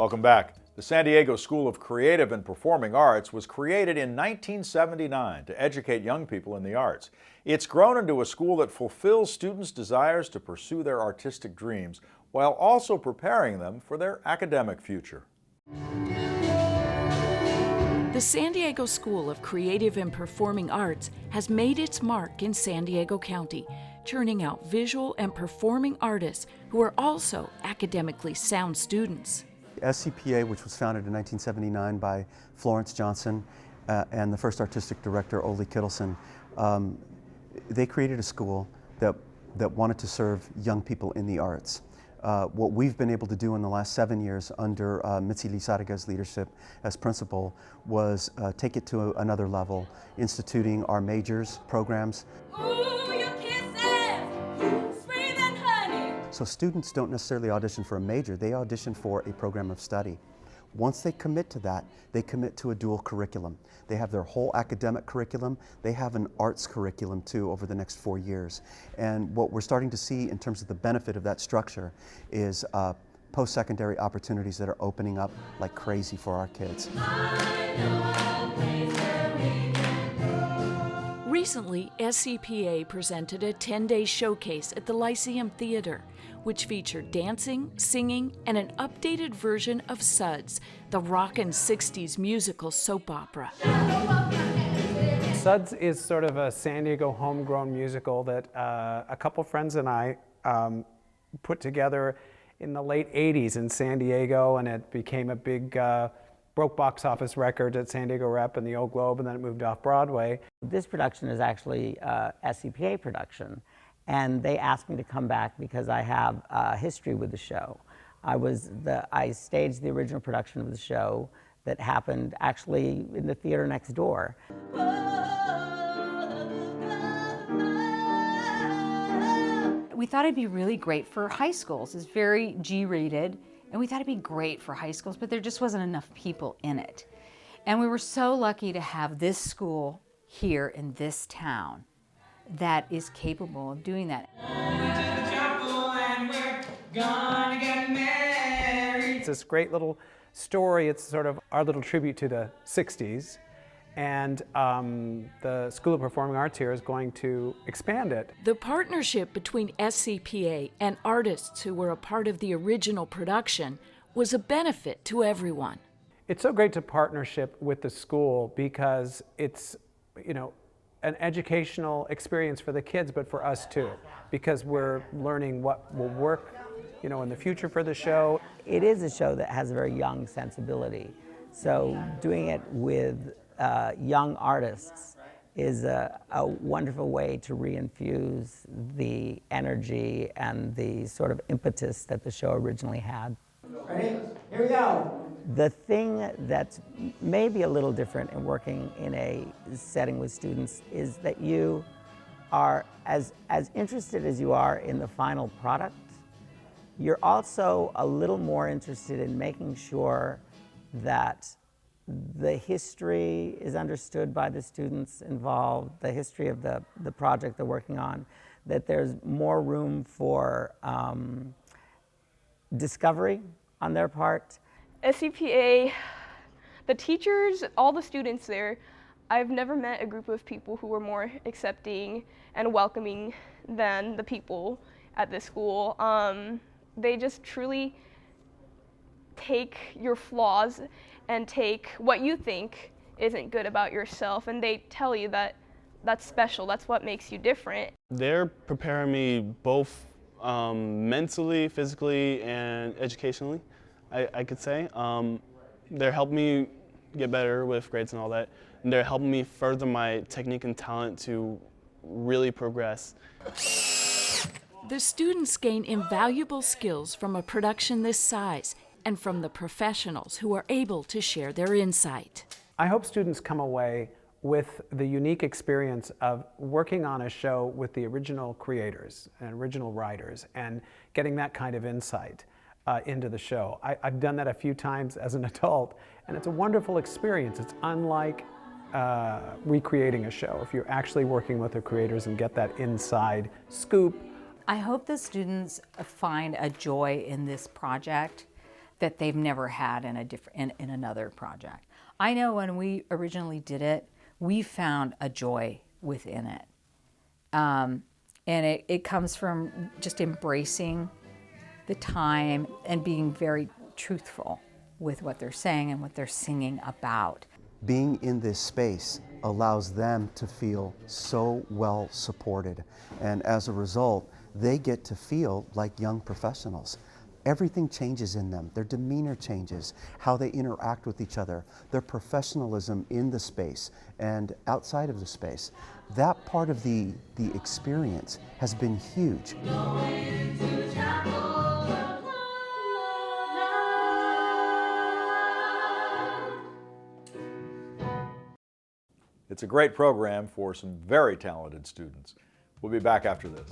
Welcome back. The San Diego School of Creative and Performing Arts was created in 1979 to educate young people in the arts. It's grown into a school that fulfills students' desires to pursue their artistic dreams while also preparing them for their academic future. The San Diego School of Creative and Performing Arts has made its mark in San Diego County, churning out visual and performing artists who are also academically sound students. SCPA, which was founded in 1979 by Florence Johnson and the first artistic director, Ole Kittleson, they created a school that wanted to serve young people in the arts. What we've been able to do in the last 7 years under Mitzi Lizarraga's leadership as principal was take it to another level, instituting our majors programs. So students don't necessarily audition for a major, they audition for a program of study. Once they commit to that, they commit to a dual curriculum. They have their whole academic curriculum, they have an arts curriculum too over the next 4 years. And what we're starting to see in terms of the benefit of that structure is post-secondary opportunities that are opening up like crazy for our kids. Recently, SCPA presented a 10-day showcase at the Lyceum Theater, which featured dancing, singing, and an updated version of Suds, the Rockin' 60s musical soap opera. Suds is sort of a San Diego homegrown musical that a couple friends and I put together in the late 80s in San Diego, and it became a big broke box office record at San Diego Rep and the Old Globe, and then it moved off Broadway. This production is actually a SCPA production, and they asked me to come back because I have a history with the show. I staged the original production of the show that happened actually in the theater next door. We thought it'd be really great for high schools. It's very G-rated. And we thought it'd be great for high schools, but there just wasn't enough people in it. And we were so lucky to have this school here in this town that is capable of doing that. It's this great little story. It's sort of our little tribute to the 60s. And the School of Performing Arts here is going to expand it. The partnership between SCPA and artists who were a part of the original production was a benefit to everyone. It's so great to partnership with the school because it's, you know, an educational experience for the kids, but for us too, because we're learning what will work, you know, in the future for the show. It is a show that has a very young sensibility, so doing it with young artists is a wonderful way to reinfuse the energy and the sort of impetus that the show originally had. Ready? Here we go. The thing that's maybe a little different in working in a setting with students is that you are as interested as you are in the final product. You're also a little more interested in making sure that the history is understood by the students involved, the history of the project they're working on, that there's more room for discovery on their part. SCPA, the teachers, all the students there, I've never met a group of people who were more accepting and welcoming than the people at this school. They just truly take your flaws and take what you think isn't good about yourself, and they tell you that that's special, that's what makes you different. They're preparing me both mentally, physically, and educationally, I could say. They're helping me get better with grades and all that, and they're helping me further my technique and talent to really progress. The students gain invaluable skills from a production this size and from the professionals who are able to share their insight. I hope students come away with the unique experience of working on a show with the original creators and original writers and getting that kind of insight into the show. I've done that a few times as an adult, and it's a wonderful experience. It's unlike recreating a show. If you're actually working with the creators and get that inside scoop. I hope the students find a joy in this project, that they've never had in in another project. I know when we originally did it, we found a joy within it. And it comes from just embracing the time and being very truthful with what they're saying and what they're singing about. Being in this space allows them to feel so well supported, and as a result, they get to feel like young professionals. Everything changes in them. Their demeanor changes, how they interact with each other, their professionalism in the space and outside of the space. That part of the experience has been huge. It's a great program for some very talented students. We'll be back after this.